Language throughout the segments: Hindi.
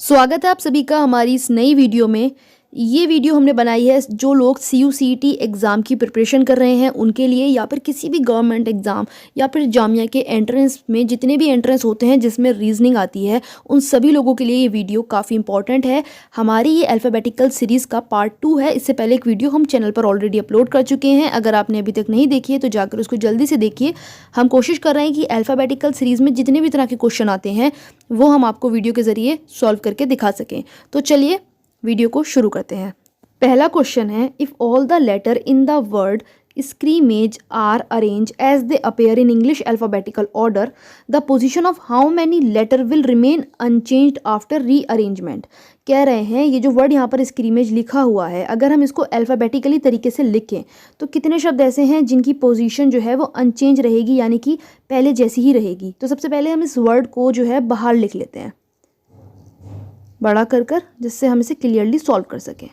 स्वागत है आप सभी का हमारी इस नई वीडियो में। ये वीडियो हमने बनाई है जो लोग CUCET एग्ज़ाम की प्रिपरेशन कर रहे हैं उनके लिए, या फिर किसी भी गवर्नमेंट एग्ज़ाम या फिर जामिया के एंट्रेंस में जितने भी एंट्रेंस होते हैं जिसमें रीजनिंग आती है, उन सभी लोगों के लिए ये वीडियो काफ़ी इंपॉर्टेंट है। हमारी ये अल्फ़ाबेटिकल सीरीज़ का पार्ट 2 है। इससे पहले एक वीडियो हम चैनल पर ऑलरेडी अपलोड कर चुके हैं। अगर आपने अभी तक नहीं देखी है तो जाकर उसको जल्दी से देखिए। हम कोशिश कर रहे हैं कि अल्फ़ाबेटिकल सीरीज़ में जितने भी तरह के क्वेश्चन आते हैं वो हम आपको वीडियो के ज़रिए सॉल्व करके दिखा सकें। तो चलिए वीडियो को शुरू करते हैं। पहला क्वेश्चन है, if all the letter in the word scrimmage are arrange as they appear in English alphabetical order, the position of how many letter will remain unchanged after rearrangement. कह रहे हैं ये जो वर्ड यहाँ पर स्क्रीमेज लिखा हुआ है, अगर हम इसको अल्फ़ाबेटिकली तरीके से लिखें तो कितने शब्द ऐसे हैं जिनकी पोजीशन जो है वो अनचेंज रहेगी, यानी कि पहले जैसी ही रहेगी। तो सबसे पहले हम इस वर्ड को जो है बाहर लिख लेते हैं, बड़ा कर जिससे हम इसे क्लियरली सॉल्व कर सकें।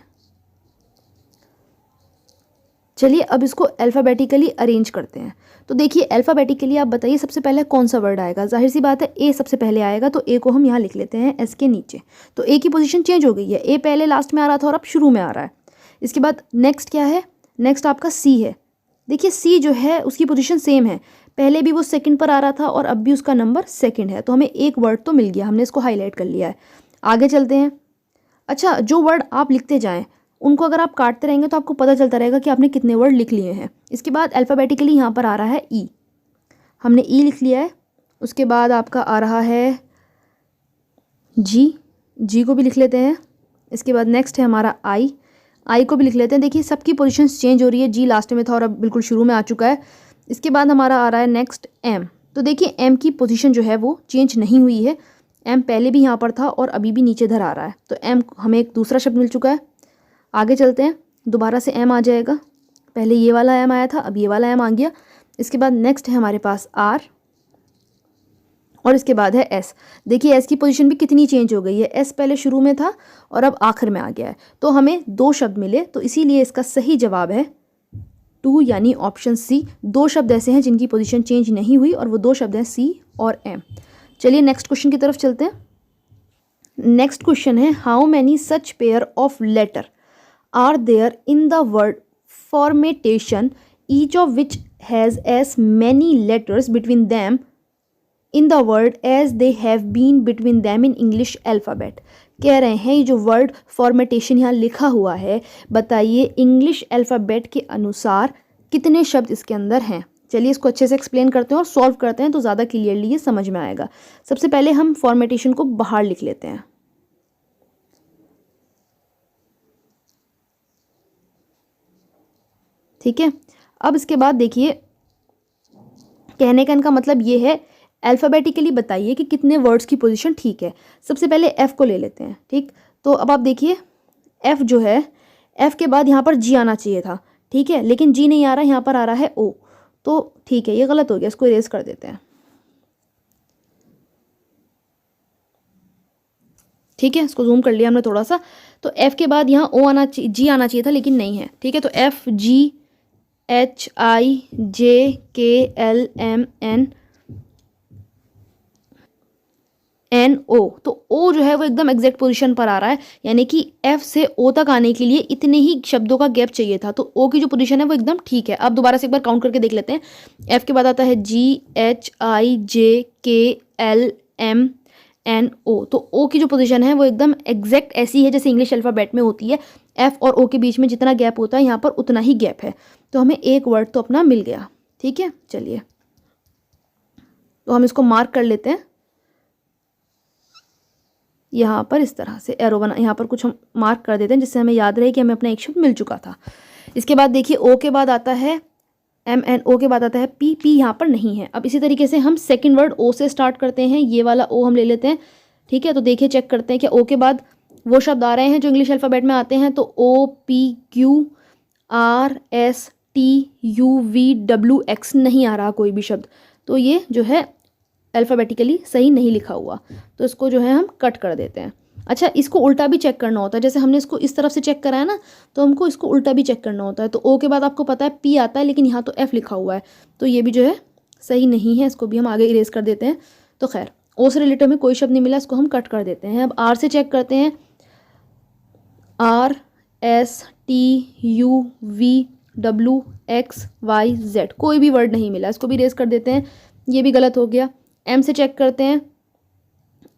चलिए अब इसको अल्फ़ाबेटिकली अरेंज करते हैं। तो देखिए अल्फ़ाबेटिकली आप बताइए सबसे पहले कौन सा वर्ड आएगा। जाहिर सी बात है ए सबसे पहले आएगा, तो ए को हम यहाँ लिख लेते हैं एस के नीचे। तो ए की पोजीशन चेंज हो गई है, ए पहले लास्ट में आ रहा था और अब शुरू में आ रहा है। इसके बाद नेक्स्ट क्या है, नेक्स्ट आपका सी है। देखिए सी जो है उसकी पोजीशन सेम है, पहले भी वो सेकंड पर आ रहा था और अब भी उसका नंबर सेकंड है। तो हमें एक वर्ड तो मिल गया, हमने इसको हाईलाइट कर लिया है। आगे चलते हैं। अच्छा, जो वर्ड आप लिखते जाएं उनको अगर आप काटते रहेंगे तो आपको पता चलता रहेगा कि आपने कितने वर्ड लिख लिए हैं। इसके बाद अल्फ़ाबेटिकली यहाँ पर आ रहा है ई, हमने ई लिख लिया है। उसके बाद आपका आ रहा है जी, जी को भी लिख लेते हैं। इसके बाद नेक्स्ट है हमारा आई, आई को भी लिख लेते हैं। देखिए सबकी पोजीशंस चेंज हो रही है, जी लास्ट में था और अब बिल्कुल शुरू में आ चुका है। इसके बाद हमारा आ रहा है नेक्स्ट एम। तो देखिए एम की पोजीशन जो है वो चेंज नहीं हुई है, एम पहले भी यहाँ पर था और अभी भी नीचे धर आ रहा है। तो एम हमें एक दूसरा शब्द मिल चुका है। आगे चलते हैं, दोबारा से एम आ जाएगा, पहले ये वाला एम आया था अब ये वाला एम आ गया। इसके बाद नेक्स्ट है हमारे पास आर और इसके बाद है एस। देखिए एस की पोजीशन भी कितनी चेंज हो गई है, एस पहले शुरू में था और अब आखिर में आ गया है। तो हमें दो शब्द मिले, तो इसीलिए इसका सही जवाब है 2 यानी ऑप्शन सी। दो शब्द ऐसे हैं जिनकी पोजीशन चेंज नहीं हुई और वो दो शब्द हैं सी और एम। चलिए नेक्स्ट क्वेश्चन की तरफ चलते हैं। नेक्स्ट क्वेश्चन है, how many such pair of letter are there in the word formatation, each of which has as many letters between them in the word as they have been between them in English alphabet। कह रहे हैं ये जो वर्ड फॉर्मेटेशन यहाँ लिखा हुआ है, बताइए इंग्लिश अल्फ़ाबेट के अनुसार कितने शब्द इसके अंदर हैं। चलिए इसको अच्छे से एक्सप्लेन करते हैं और सॉल्व करते हैं तो ज़्यादा क्लियरली ये समझ में आएगा। सबसे पहले हम फॉर्मेटेशन को बाहर लिख लेते हैं। ठीक है, अब इसके बाद देखिए कहने का इनका मतलब ये है, अल्फ़ाबेटिकली बताइए कि कितने वर्ड्स की पोजीशन ठीक है। सबसे पहले एफ़ को ले लेते हैं। ठीक, तो अब आप देखिए एफ़ जो है, एफ़ के बाद यहाँ पर जी आना चाहिए था, ठीक है, लेकिन जी नहीं आ रहा, यहाँ पर आ रहा है ओ। तो ठीक है, ये गलत हो गया, इसको इरेज कर देते हैं। ठीक है, इसको जूम कर लिया हमने थोड़ा सा। तो एफ़ के बाद यहाँ ओ आना, जी आना चाहिए था लेकिन नहीं है। ठीक है, तो F G H I J K L M N N O। तो O जो है वो एकदम एग्जैक्ट पोजीशन पर आ रहा है, यानी कि F से O तक आने के लिए इतने ही शब्दों का गैप चाहिए था। तो O की जो पोजीशन है वो एकदम ठीक है। अब दोबारा से एक बार काउंट करके देख लेते हैं। F के बाद आता है G H I J K L M N O। तो O की जो पोजीशन है वो एकदम एग्जैक्ट ऐसी है जैसे इंग्लिश अल्फ़ाबेट में होती है। F और O के बीच में जितना गैप होता है यहाँ पर उतना ही गैप है। तो हमें एक वर्ड तो अपना मिल गया। ठीक है, चलिए तो हम इसको मार्क कर लेते हैं यहाँ पर, इस तरह से एरो बना, यहाँ पर कुछ हम मार्क कर देते हैं जिससे हमें याद रहे कि हमें अपना एक शब्द मिल चुका था। इसके बाद देखिए ओ के बाद आता है एम एन, ओ के बाद आता है पी, पी यहाँ पर नहीं है। अब इसी तरीके से हम सेकंड वर्ड ओ से स्टार्ट करते हैं, ये वाला ओ हम ले लेते हैं। ठीक है, तो देखिए चेक करते हैं कि ओ के बाद वो शब्द आ रहे हैं जो इंग्लिश अल्फ़ाबेट में आते हैं। तो O P Q R S T U V W X नहीं आ रहा कोई भी शब्द, तो ये जो है अल्फ़ाबेटिकली सही नहीं लिखा हुआ। तो इसको जो है हम कट कर देते हैं। अच्छा, इसको उल्टा भी चेक करना होता है, जैसे हमने इसको इस तरफ से चेक करा है ना, तो हमको इसको उल्टा भी चेक करना होता है। तो ओ के बाद आपको पता है पी आता है लेकिन यहाँ तो एफ़ लिखा हुआ है, तो ये भी जो है सही नहीं है, इसको भी हम आगे इरेज कर देते हैं। तो खैर ओ से रिलेटेड हमें कोई शब्द नहीं मिला, इसको हम कट कर देते हैं। अब आर से चेक करते हैं, R S T U V W X Y Z, कोई भी वर्ड नहीं मिला, इसको भी रेस कर देते हैं, ये भी गलत हो गया। एम से चेक करते हैं,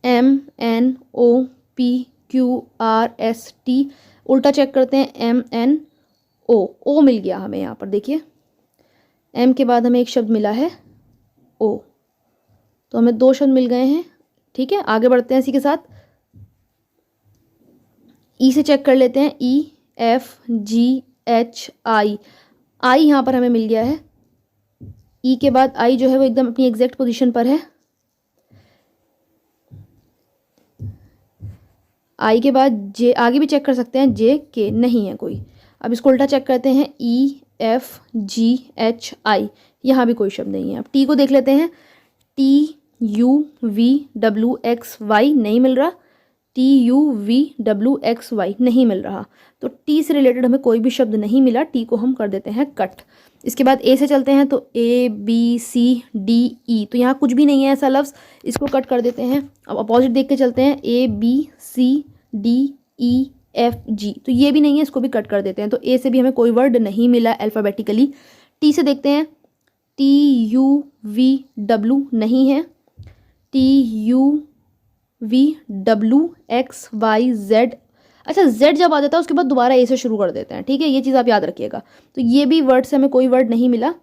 M N O P Q R S T, उल्टा चेक करते हैं, एम एन ओ मिल गया हमें यहाँ पर, देखिए एम के बाद हमें एक शब्द मिला है ओ, तो हमें दो शब्द मिल गए हैं। ठीक है, आगे बढ़ते हैं इसी के साथ। ई से चेक कर लेते हैं, ई एफ जी एच आई, आई यहाँ पर हमें मिल गया है। ई के बाद आई जो है वो एकदम अपनी एग्जैक्ट पोजीशन पर है। आई के बाद जे, आगे भी चेक कर सकते हैं, जे के नहीं है कोई। अब इसको उल्टा चेक करते हैं, ई एफ जी एच आई, यहाँ भी कोई शब्द नहीं है। अब टी को देख लेते हैं, T U V W X Y नहीं मिल रहा, T U V W X Y नहीं मिल रहा, तो टी से रिलेटेड हमें कोई भी शब्द नहीं मिला, टी को हम कर देते हैं कट। इसके बाद ए से चलते हैं, तो ए बी सी डी ई, तो यहाँ कुछ भी नहीं है ऐसा लफ्ज़, इसको कट कर देते हैं। अब अपोजिट देख के चलते हैं, A B C D E F G, तो ये भी नहीं है, इसको भी कट कर देते हैं। तो ए से भी हमें कोई वर्ड नहीं मिला अल्फ़ाबेटिकली। टी से देखते हैं, टी यू वी डब्ल्यू नहीं है, T U V W X Y Z, अच्छा जेड जब आ जाता है उसके बाद दोबारा ए से शुरू कर देते हैं, ठीक है, ये चीज़ आप याद रखिएगा। तो ये भी वर्ड से हमें कोई वर्ड नहीं मिला,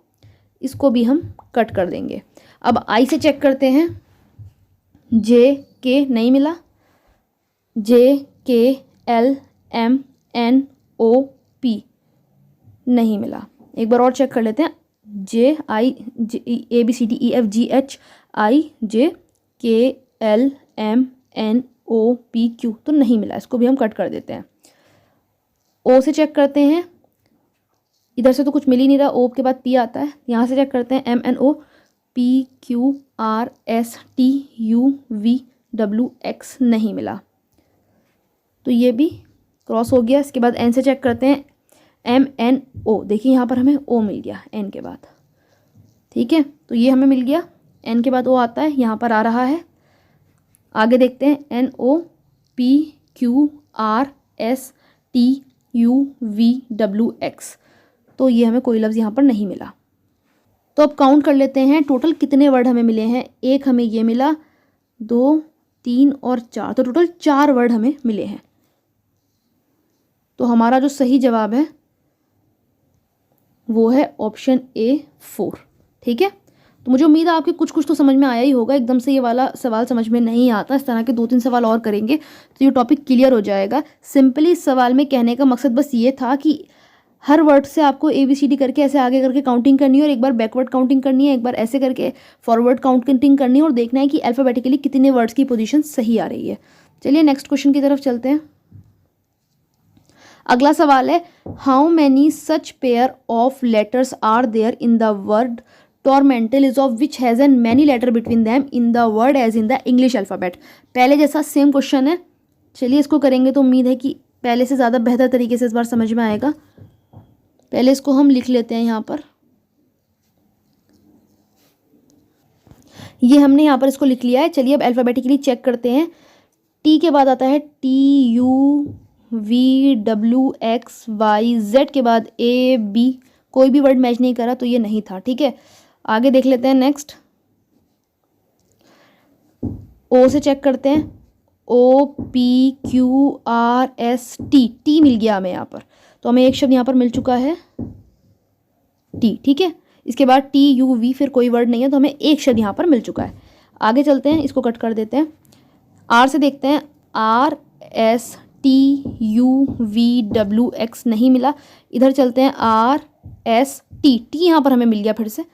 इसको भी हम कट कर देंगे। अब आई से चेक करते हैं, जे के नहीं मिला, J K L M N O P नहीं मिला। एक बार और चेक कर लेते हैं, J I A B C D E F G H I J K L M N O P Q, तो नहीं मिला, इसको भी हम कट कर देते हैं। ओ से चेक करते हैं, इधर से तो कुछ मिल ही नहीं रहा, ओ के बाद पी आता है, यहाँ से चेक करते हैं, M N O P Q R S T U V W X नहीं मिला, तो ये भी क्रॉस हो गया। इसके बाद एन से चेक करते हैं, एम एन ओ, देखिए यहाँ पर हमें ओ मिल गया एन के बाद, ठीक है, तो ये हमें मिल गया, एन के बाद ओ आता है, यहाँ पर आ रहा है। आगे देखते हैं, N O P Q R S T U V W X, तो ये हमें कोई लफ्ज़ यहाँ पर नहीं मिला। तो अब काउंट कर लेते हैं टोटल कितने वर्ड हमें मिले हैं। एक हमें ये मिला, 2 3 और 4, तो टोटल 4 वर्ड हमें मिले हैं। तो हमारा जो सही जवाब है वो है ऑप्शन ए 4, ठीक है। तो मुझे उम्मीद है आपके कुछ कुछ तो समझ में आया ही होगा, एकदम से ये वाला सवाल समझ में नहीं आता, इस तरह के 2-3 सवाल और करेंगे तो ये टॉपिक क्लियर हो जाएगा। सिंपली इस सवाल में कहने का मकसद बस ये था कि हर वर्ड से आपको ABCD करके ऐसे आगे करके काउंटिंग करनी है, और एक बार बैकवर्ड काउंटिंग करनी है, एक बार ऐसे करके फॉरवर्ड काउंटिंग करनी है, और देखना है कि अल्फ़ाबेटिकली कितने वर्ड्स की पोजीशन सही आ रही है। चलिए नेक्स्ट क्वेश्चन की तरफ चलते हैं। अगला सवाल है, how many such pair of letters are there in the word tormental is of which has an many letter between them in the word as in the English alphabet. पहले जैसा सेम क्वेश्चन है, चलिए इसको करेंगे तो उम्मीद है कि पहले से ज़्यादा बेहतर तरीके से इस बार समझ में आएगा। पहले इसको हम लिख लेते हैं यहाँ पर, ये हमने यहाँ पर इसको लिख लिया है। चलिए अब अल्फ़ाबेटिकली चेक करते हैं। टी के बाद आता है TU VWXY, Z के बाद AB, कोई भी वर्ड मैच नहीं करा तो ये नहीं था, ठीक है। आगे देख लेते हैं नेक्स्ट, O से चेक करते हैं, OPQRST, टी मिल गया हमें यहाँ पर, तो हमें एक शब्द यहाँ पर मिल चुका है टी, ठीक है। इसके बाद TUV, फिर कोई वर्ड नहीं है तो हमें एक शब्द यहाँ पर मिल चुका है। आगे चलते हैं, इसको कट कर देते हैं। आर से देखते हैं, RSTUVWX नहीं मिला, इधर चलते हैं RST, टी यहाँ पर हमें मिल गया फिर से,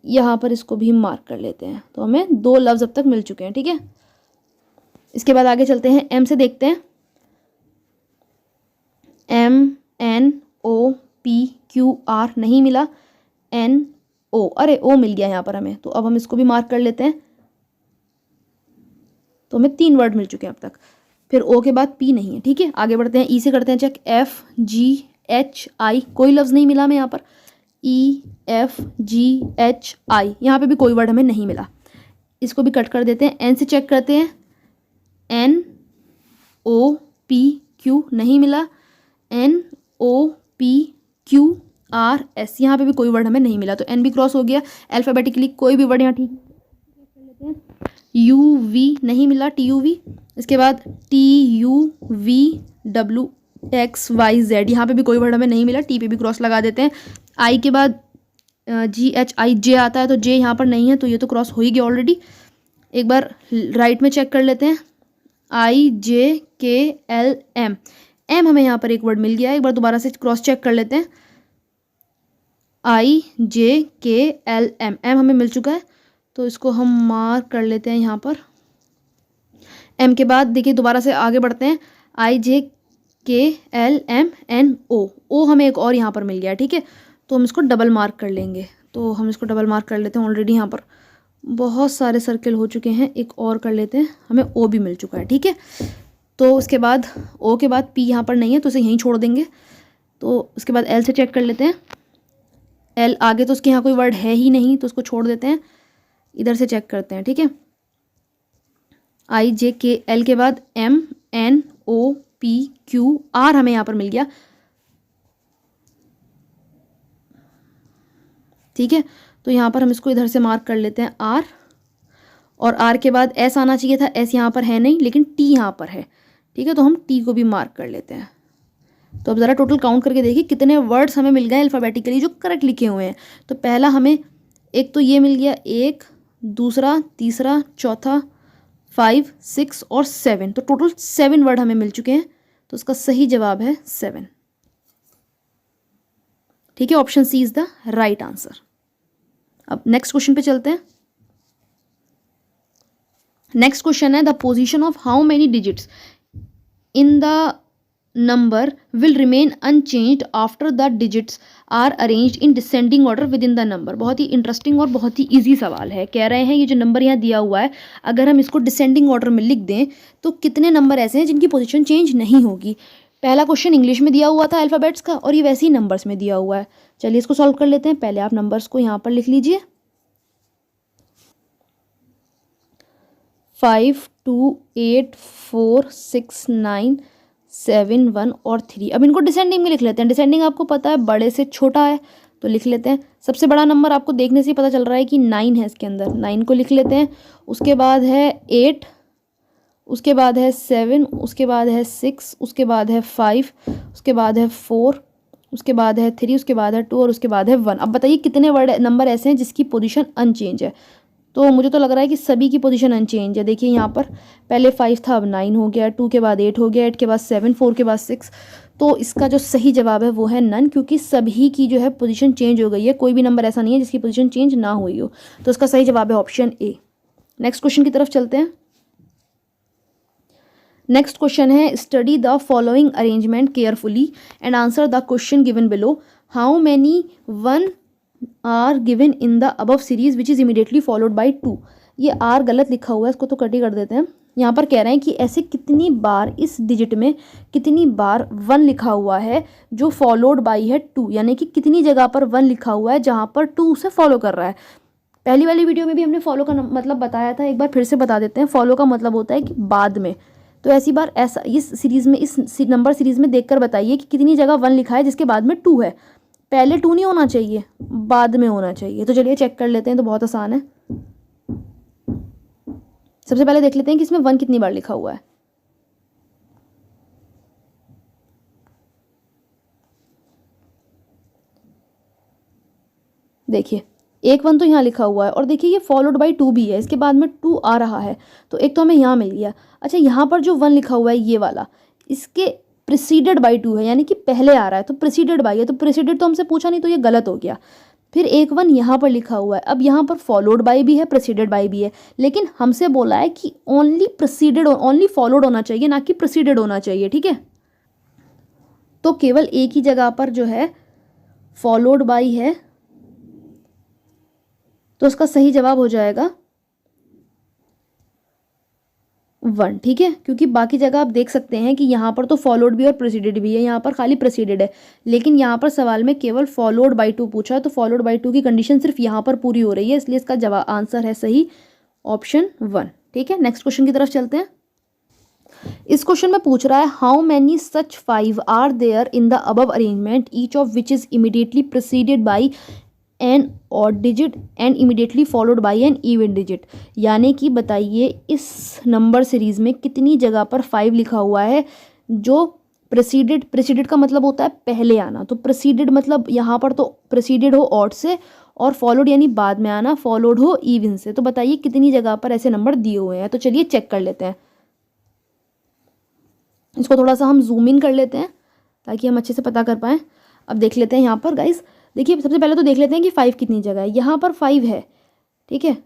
यहाँ पर इसको भी मार्क कर लेते हैं, तो हमें 2 लफ्ज़ अब तक मिल चुके हैं, ठीक है। इसके बाद आगे चलते हैं, एम से देखते हैं, MNOPQR नहीं मिला, NO, अरे O मिल गया यहाँ पर हमें, तो अब हम इसको भी मार्क कर लेते हैं, तो हमें 3 वर्ड मिल चुके हैं अब तक। फिर O के बाद P नहीं है, ठीक है। आगे बढ़ते हैं, E से करते हैं चेक, FGHI, कोई लफ्ज़ नहीं मिला हमें यहाँ पर, EFGHI, यहाँ पे भी कोई वर्ड हमें नहीं मिला। इसको भी कट कर देते हैं, एन से चेक करते हैं, एन ओ पी क्यू नहीं मिला, N O P Q R S, यहाँ पे भी कोई वर्ड हमें नहीं मिला, तो एन भी क्रॉस हो गया। अल्फ़ाबेटिकली कोई भी वर्ड यहाँ ठीक कर लेते हैं, यू वी नहीं मिला, टी यू वी, इसके बाद T U V W X Y Z, यहाँ पे भी कोई वर्ड हमें नहीं मिला, टी पे भी क्रॉस लगा देते हैं। आई के बाद जी एच आई जे आता है, तो जे यहाँ पर नहीं है, तो ये तो क्रॉस हो ही गया ऑलरेडी। एक बार राइट में चेक कर लेते हैं, आई J K L M, M हमें यहाँ पर एक वर्ड मिल गया है, एक बार दोबारा से क्रॉस चेक कर लेते हैं, आई J K L M, M हमें मिल चुका है, तो इसको हम मार्क कर लेते हैं यहाँ पर। एम के बाद देखिए दोबारा से आगे बढ़ते हैं, आई J K L M N ओ, ओ हमें एक और यहाँ पर मिल गया है, ठीक है, तो हम इसको डबल मार्क कर लेंगे, तो हम इसको डबल मार्क कर लेते हैं। ऑलरेडी यहाँ पर बहुत सारे सर्कल हो चुके हैं, एक और कर लेते हैं, हमें ओ भी मिल चुका है, ठीक है। तो उसके बाद ओ के बाद पी यहाँ पर नहीं है, तो इसे यहीं छोड़ देंगे। तो उसके बाद एल से चेक कर लेते हैं, एल आगे तो उसके यहाँ कोई वर्ड है ही नहीं, तो उसको छोड़ देते हैं, इधर से चेक करते हैं, ठीक है। आई जे के एल के बाद M N O P Q R हमें यहाँ पर मिल गया, ठीक है। तो यहाँ पर हम इसको इधर से मार्क कर लेते हैं आर, और आर के बाद एस आना चाहिए था, एस यहाँ पर है नहीं, लेकिन टी यहाँ पर है, ठीक है, तो हम टी को भी मार्क कर लेते हैं। तो अब ज़रा टोटल काउंट करके देखिए कितने वर्ड्स हमें मिल गए अल्फ़ाबेटिकली जो करेक्ट लिखे हुए हैं। तो पहला हमें एक तो ये मिल गया, एक, दूसरा, तीसरा, चौथा, 5, 6 और 7, तो टोटल 7 वर्ड हमें मिल चुके हैं, तो उसका सही जवाब है 7, ठीक है। Option C is the right answer. अब नेक्स्ट क्वेश्चन पे चलते हैं। नेक्स्ट क्वेश्चन है the position of how many digits in the number will remain unchanged after the digits are arranged in descending order within the number. बहुत ही इंटरेस्टिंग और बहुत ही इजी सवाल है। कह रहे हैं ये जो नंबर यहाँ दिया हुआ है, अगर हम इसको डिसेंडिंग ऑर्डर में लिख दें तो कितने नंबर ऐसे हैं जिनकी पोजीशन चेंज नहीं होगी। पहला क्वेश्चन इंग्लिश में दिया हुआ था अल्फ़ाबेट्स का, और ये वैसे ही नंबर्स में दिया हुआ है। चलिए इसको सॉल्व कर लेते हैं। पहले आप नंबर्स को यहाँ पर लिख लीजिए, 5, 2, 8, 4, 6, 9, 7, 1 और 3। अब इनको डिसेंडिंग में लिख लेते हैं। डिसेंडिंग आपको पता है बड़े से छोटा है, तो लिख लेते हैं। सबसे बड़ा नंबर आपको देखने से ही पता चल रहा है कि 9 है इसके अंदर, 9 को लिख लेते हैं। उसके बाद है 8, उसके बाद है 7, उसके बाद है 6, उसके बाद है 5, उसके बाद है 4, उसके बाद है 3, उसके बाद है 2 और उसके बाद है 1। अब बताइए कितने वर्ड नंबर ऐसे हैं जिसकी पोजीशन अनचेंज है। तो मुझे तो लग रहा है कि सभी की पोजीशन अनचेंज है। देखिए यहाँ पर पहले 5 था, अब 9 हो गया, 2 के बाद 8 हो गया, 8 के बाद 7, 4 के बाद 6। तो इसका जो सही जवाब है वो है नन, क्योंकि सभी की जो है पोजीशन चेंज हो गई है। कोई भी नंबर ऐसा नहीं है जिसकी पोजीशन चेंज ना हुई हो। तो इसका सही जवाब है ऑप्शन ए। नेक्स्ट क्वेश्चन की तरफ चलते हैं। नेक्स्ट क्वेश्चन है study the following arrangement carefully and answer the question given below. How many 1 are given in the above series which is immediately followed by 2। ये आर गलत लिखा हुआ है, इसको तो कट ही कर देते हैं। यहाँ पर कह रहे हैं कि ऐसे कितनी बार इस डिजिट में कितनी बार 1 लिखा हुआ है जो फॉलोड बाई है 2, यानी कि कितनी जगह पर 1 लिखा हुआ है जहाँ पर 2 उसे फॉलो कर रहा है। पहली वाली वीडियो में भी हमने फॉलो का मतलब बताया था, एक बार फिर से बता देते हैं। फॉलो का मतलब होता है कि बाद में। तो ऐसी बार ऐसा इस सीरीज़ में, इस नंबर सीरीज़ में देखकर बताइए कि कितनी जगह 1 लिखा है जिसके बाद में 2 है। पहले 2 नहीं होना चाहिए, बाद में होना चाहिए। तो चलिए चेक कर लेते हैं, तो बहुत आसान है। सबसे पहले देख लेते हैं कि इसमें 1 कितनी बार लिखा हुआ है। देखिए एक 1 तो यहाँ लिखा हुआ है, और देखिए ये फॉलोड बाई 2 भी है, इसके बाद में 2 आ रहा है, तो एक तो हमें यहाँ मिल गया। अच्छा यहाँ पर जो 1 लिखा हुआ है ये वाला, इसके प्रिसीडेड बाई 2 है, यानी कि पहले आ रहा है, तो प्रिसीडेड बाई है, तो प्रिसीडेड तो हमसे पूछा नहीं, तो ये गलत हो गया। फिर एक 1 यहाँ पर लिखा हुआ है। अब यहाँ पर फॉलोड बाई भी है, प्रिसीडेड बाई भी है, लेकिन हमसे बोला है कि ओनली प्रिसीडेड, ओनली फॉलोड होना चाहिए, ना कि प्रिसीडेड होना चाहिए, ठीक है। तो केवल एक ही जगह पर जो है फॉलोड बाई है, तो उसका सही जवाब हो जाएगा 1, ठीक है। क्योंकि बाकी जगह आप देख सकते हैं कि यहाँ पर तो फॉलोड भी और प्रेसिडेड भी है, यहाँ पर खाली प्रेसिडेड है, लेकिन यहाँ पर सवाल में केवल फॉलोड बाई 2 पूछा है, तो फॉलोड बाई 2 की कंडीशन सिर्फ यहाँ पर पूरी हो रही है, इसलिए इसका जवाब आंसर है सही ऑप्शन 1। ठीक है, नेक्स्ट क्वेश्चन की तरफ चलते हैं। इस क्वेश्चन में पूछ रहा है how many such 5 are there in the above arrangement each of which is immediately preceded by an odd digit and immediately followed by an even digit. यानी कि बताइए इस नंबर सीरीज में कितनी जगह पर 5 लिखा हुआ है जो प्रेसिडेड का मतलब होता है पहले आना, तो प्रेसिडेड मतलब यहाँ पर तो प्रेसिडेड हो ऑड से और फॉलोड यानी बाद में आना, फॉलोड हो इवन से। तो बताइए कितनी जगह पर ऐसे नंबर दिए हुए हैं। तो चलिए चेक कर लेते हैं, इसको थोड़ा सा हम जूम इन कर लेते हैं ताकि हम अच्छे से पता कर पाएँ। अब देख लेते हैं यहाँ पर गाइस, देखिए सबसे पहले तो देख लेते हैं कि 5 कितनी जगह है। यहाँ पर 5 है, ठीक है,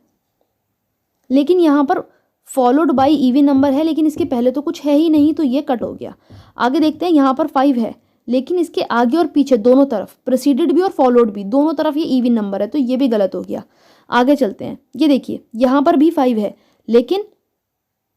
लेकिन यहाँ पर फॉलोड बाई इवन नंबर है, लेकिन इसके पहले तो कुछ है ही नहीं, तो ये कट हो गया। आगे देखते हैं, यहाँ पर 5 है लेकिन इसके आगे और पीछे दोनों तरफ प्रेसिडेड भी और फॉलोड भी दोनों तरफ ये इवन नंबर है, तो ये भी गलत हो गया। आगे चलते हैं, ये देखिए यहाँ पर भी 5 है लेकिन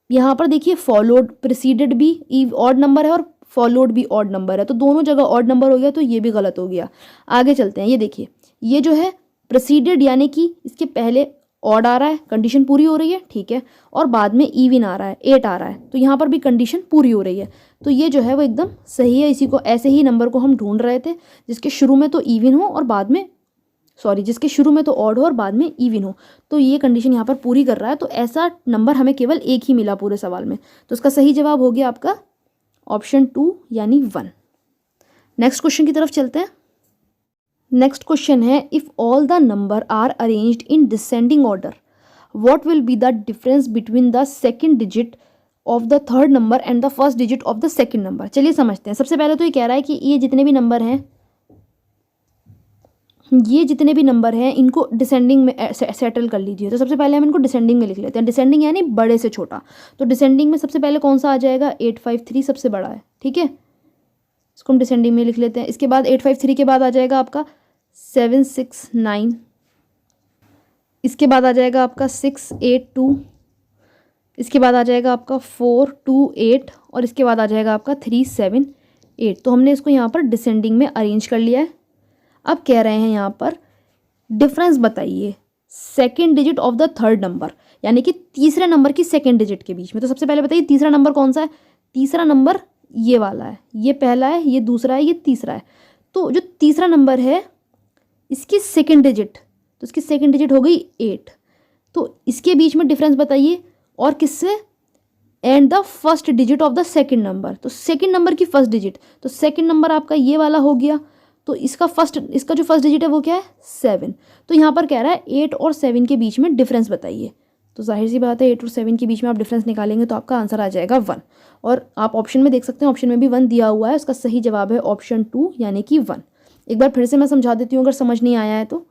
यहाँ पर देखिए फॉलोड प्रेसिडेड भी ऑड नंबर है और फॉलोड भी ऑड नंबर है, तो दोनों जगह ऑड नंबर हो गया, तो ये भी गलत हो गया। आगे चलते हैं, ये देखिए ये जो है प्रेसिडेड यानी कि इसके पहले ऑड आ रहा है, कंडीशन पूरी हो रही है, ठीक है, और बाद में इवन आ रहा है, 8 आ रहा है, तो यहाँ पर भी कंडीशन पूरी हो रही है, तो ये जो है वो एकदम सही है। इसी को ऐसे ही नंबर को हम ढूंढ रहे थे जिसके शुरू में तो इवन हो और बाद में जिसके शुरू में तो ऑड हो और बाद में इवन हो, तो ये कंडीशन यहाँ पर पूरी कर रहा है। तो ऐसा नंबर हमें केवल एक ही मिला पूरे सवाल में, तो इसका सही जवाब हो गया आपका ऑप्शन 2 यानी 1। नेक्स्ट क्वेश्चन की तरफ चलते हैं। नेक्स्ट क्वेश्चन है if all the number are arranged in descending order what will be the difference between the second digit of the third number and the first digit of the second number. चलिए समझते हैं। सबसे पहले तो ये कह रहा है कि ये जितने भी नंबर हैं इनको डिसेंडिंग में सेटल कर लीजिए। तो सबसे पहले हम इनको डिसेंडिंग में लिख लेते हैं। डिसेंडिंग यानी बड़े से छोटा, तो डिसेंडिंग में सबसे पहले कौन सा आ जाएगा, 853 सबसे बड़ा है, ठीक है, इसको हम डिसेंडिंग में लिख लेते हैं। इसके बाद 853 के बाद आ जाएगा आपका 769, इसके बाद आ जाएगा आपका 682, इसके बाद आ जाएगा आपका 428 और इसके बाद आ जाएगा आपका 378। तो हमने इसको यहाँ पर डिसेंडिंग में अरेंज कर लिया है। अब कह रहे हैं यहाँ पर डिफरेंस बताइए second digit of the third number, यानी कि तीसरे नंबर की सेकेंड डिजिट के बीच में। तो सबसे पहले बताइए तीसरा नंबर कौन सा है। तीसरा नंबर ये वाला है, ये पहला है, ये दूसरा है, ये तीसरा है। तो जो तीसरा नंबर है इसकी सेकेंड डिजिट, तो इसकी सेकेंड डिजिट हो गई 8, तो इसके बीच में डिफरेंस बताइए और किससे, and the first digit of the second number. तो सेकेंड नंबर की फर्स्ट डिजिट, तो सेकेंड नंबर आपका ये वाला हो गया, तो इसका जो फर्स्ट डिजिट है वो क्या है, 7। तो यहाँ पर कह रहा है 8 और 7 के बीच में डिफरेंस बताइए। तो जाहिर सी बात है 8 और 7 के बीच में आप डिफरेंस निकालेंगे तो आपका आंसर आ जाएगा 1। और आप ऑप्शन में देख सकते हैं, ऑप्शन में भी 1 दिया हुआ है, उसका सही जवाब है ऑप्शन 2 यानी कि 1। एक बार फिर से मैं समझा देती हूँ अगर समझ नहीं आया है तो।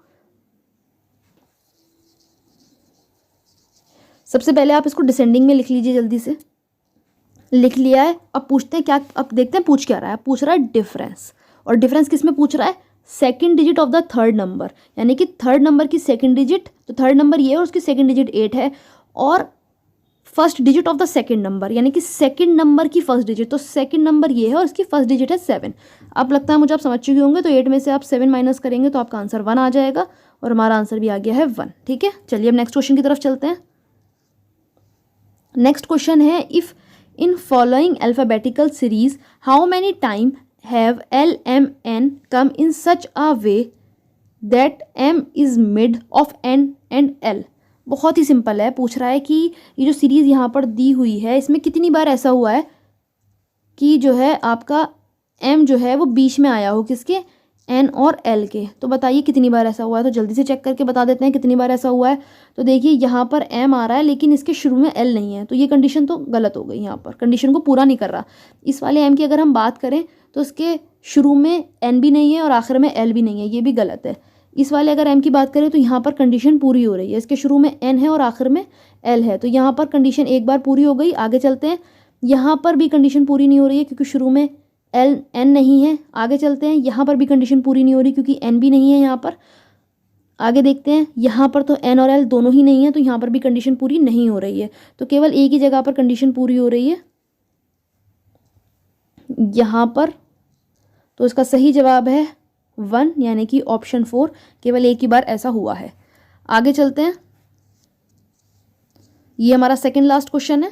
सबसे पहले आप इसको डिसेंडिंग में लिख लीजिए, जल्दी से लिख लिया है। अब पूछते हैं क्या, अब देखते हैं पूछ क्या रहा है। पूछ रहा है डिफरेंस, और डिफरेंस किस में पूछ रहा है, second digit of the third number, यानी कि थर्ड नंबर की सेकंड डिजिट, तो थर्ड नंबर ये है और उसकी सेकंड डिजिट 8 है, और first digit of the second number यानी कि सेकंड नंबर की फर्स्ट डिजिट, तो सेकंड नंबर ये है और इसकी फर्स्ट डिजिट है 7। अब लगता है मुझे आप समझ चुके होंगे। तो 8 में से आप 7 माइनस करेंगे तो आपका आंसर 1 आ जाएगा, और हमारा आंसर भी आ गया है 1। ठीक है, चलिए अब नेक्स्ट क्वेश्चन की तरफ चलते हैं। नेक्स्ट क्वेश्चन है if in following alphabetical series how many time have L, M, N come in such a way that M is mid of N and L। बहुत ही सिंपल है। पूछ रहा है कि ये जो सीरीज़ यहाँ पर दी हुई है इसमें कितनी बार ऐसा हुआ है कि जो है आपका M जो है वो बीच में आया हो, किसके, N और L के। तो बताइए कितनी बार ऐसा हुआ है। तो जल्दी से चेक करके बता देते हैं कितनी बार ऐसा हुआ है। तो देखिए यहाँ पर M आ रहा है लेकिन इसके शुरू में L नहीं है, तो ये कंडीशन तो गलत हो गई, यहाँ पर कंडीशन को पूरा नहीं कर रहा। इस वाले M की अगर हम बात करें तो इसके शुरू में N भी नहीं है और आखिर में L भी नहीं है, ये भी गलत है। इस वाले अगर M की बात करें तो यहाँ पर कंडीशन पूरी हो रही है, इसके शुरू में N है और आखिर में L है, तो यहाँ पर कंडीशन एक बार पूरी हो गई। आगे चलते हैं, यहाँ पर भी कंडीशन पूरी नहीं हो रही है क्योंकि शुरू में N नहीं है। आगे चलते हैं, यहाँ पर भी कंडीशन पूरी नहीं हो रही क्योंकि N भी नहीं है यहाँ पर। आगे देखते हैं, यहाँ पर तो N और L दोनों ही नहीं है, तो यहाँ पर भी कंडीशन पूरी नहीं हो रही है, तो केवल एक ही जगह पर कंडीशन पूरी हो रही है, यहाँ पर। तो इसका सही जवाब है 1 यानी कि ऑप्शन 4, केवल एक ही बार ऐसा हुआ है। आगे चलते हैं, ये हमारा सेकंड लास्ट क्वेश्चन है।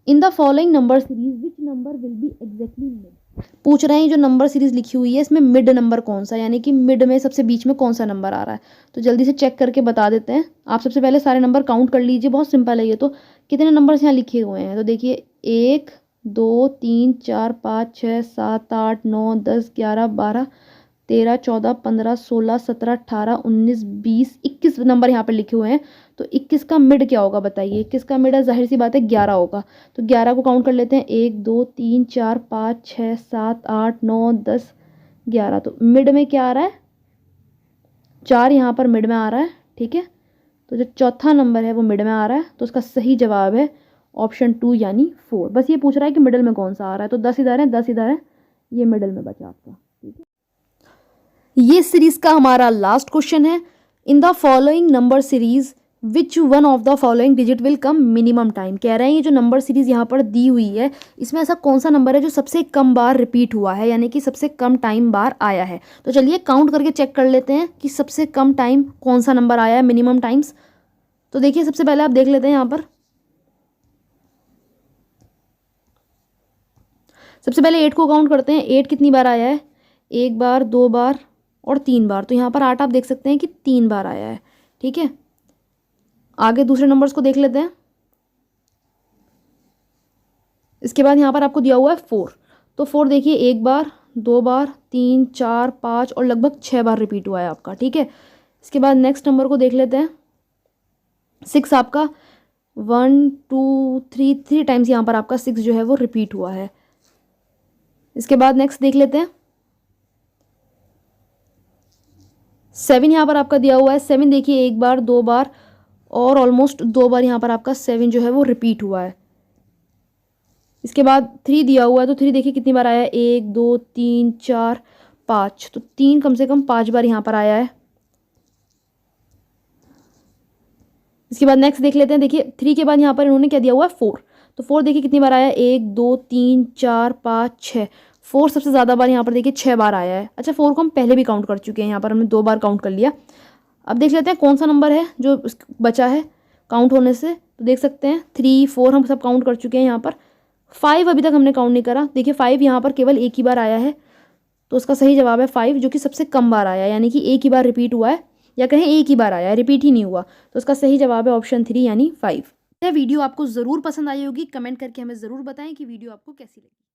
In the following number series which number will be exactly mid. पूछ रहे हैं जो नंबर सीरीज लिखी हुई है इसमें मिड नंबर कौन सा, यानी कि मिड में सबसे बीच में कौन सा नंबर आ रहा है। तो जल्दी से चेक करके बता देते हैं। आप सबसे पहले सारे नंबर काउंट कर लीजिए, बहुत सिंपल है ये तो। कितने नंबर्स यहाँ लिखे हुए हैं तो देखिए 1 2 3 4 5 6 7 8 9 10 11 12 13 14 15 16 17 18 19 20 21 नंबर यहाँ पर लिखे हुए हैं। तो 21 का मिड क्या होगा बताइए। 21 का मिड जाहिर सी बात है 11 होगा। तो 11 को काउंट कर लेते हैं 1 2 3 4 5 6 7 8 9 10 11। तो मिड में क्या आ रहा है 4 यहाँ पर मिड में आ रहा है, ठीक है। तो जो चौथा नंबर है वो मिड में आ रहा है, तो उसका सही जवाब है ऑप्शन 2 यानी 4। बस ये पूछ रहा है कि मिडल में कौन सा आ रहा है। तो 10 इधर है 10 इधर है, ये मिडल में बचा आपका, ठीक है। ये सीरीज का हमारा लास्ट क्वेश्चन है। In the following number series which one of the following digit will come minimum time. कह रहे हैं ये जो नंबर सीरीज यहाँ पर दी हुई है इसमें ऐसा कौन सा नंबर है जो सबसे कम बार रिपीट हुआ है, यानी कि सबसे कम टाइम बार आया है। तो चलिए काउंट करके चेक कर लेते हैं कि सबसे कम टाइम कौन सा नंबर आया है मिनिमम टाइम्स। तो देखिए सबसे पहले आप देख लेते हैं यहाँ पर। सबसे पहले 8 को काउंट करते हैं। 8 कितनी बार आया है, 1 बार 2 बार और 3 बार। तो यहाँ पर 8 आप देख सकते हैं कि 3 बार आया है, ठीक है। आगे दूसरे नंबर्स को देख लेते हैं। इसके बाद यहाँ पर आपको दिया हुआ है 4। तो 4 देखिए 1 बार 2 बार 3 4 5 और लगभग 6 बार रिपीट हुआ है आपका, ठीक है। इसके बाद नेक्स्ट नंबर को देख लेते हैं। 6 आपका 1 2 3 टाइम्स यहाँ पर आपका 6 जो है वो रिपीट हुआ है। इसके बाद नेक्स्ट देख लेते हैं। 7 यहाँ पर आपका दिया हुआ है। 7 देखिए 1 बार 2 बार और ऑलमोस्ट 2 बार यहाँ पर आपका 7 जो है वो रिपीट हुआ है। इसके बाद 3 दिया हुआ है। तो 3 देखिए कितनी बार आया है, 1 2 3 4 5। तो 3 कम से कम 5 बार यहाँ पर आया है। इसके बाद नेक्स्ट देख लेते हैं। देखिए 3 के बाद यहाँ पर इन्होंने क्या दिया हुआ है 4। तो 4 देखिए कितनी बार आया है, 1 2 3 4 5 6। 4 सबसे ज़्यादा बार यहाँ पर देखिए 6 बार आया है। अच्छा 4 को हम पहले भी काउंट कर चुके हैं, यहाँ पर हमने 2 बार काउंट कर लिया। अब देख लेते हैं कौन सा नंबर है जो बचा है काउंट होने से। तो देख सकते हैं 3 4 हम सब काउंट कर चुके हैं। यहाँ पर 5 अभी तक हमने काउंट नहीं करा। देखिए 5 यहाँ पर केवल एक ही बार आया है, तो उसका सही जवाब है 5, जो कि सबसे कम बार आया है, यानी कि एक ही बार रिपीट हुआ है, या कहें एक ही बार आया है, रिपीट ही नहीं हुआ। तो उसका सही जवाब है ऑप्शन 3 यानी 5। यह वीडियो आपको ज़रूर पसंद आई होगी। कमेंट करके हमें ज़रूर बताएं कि वीडियो आपको कैसी लगी।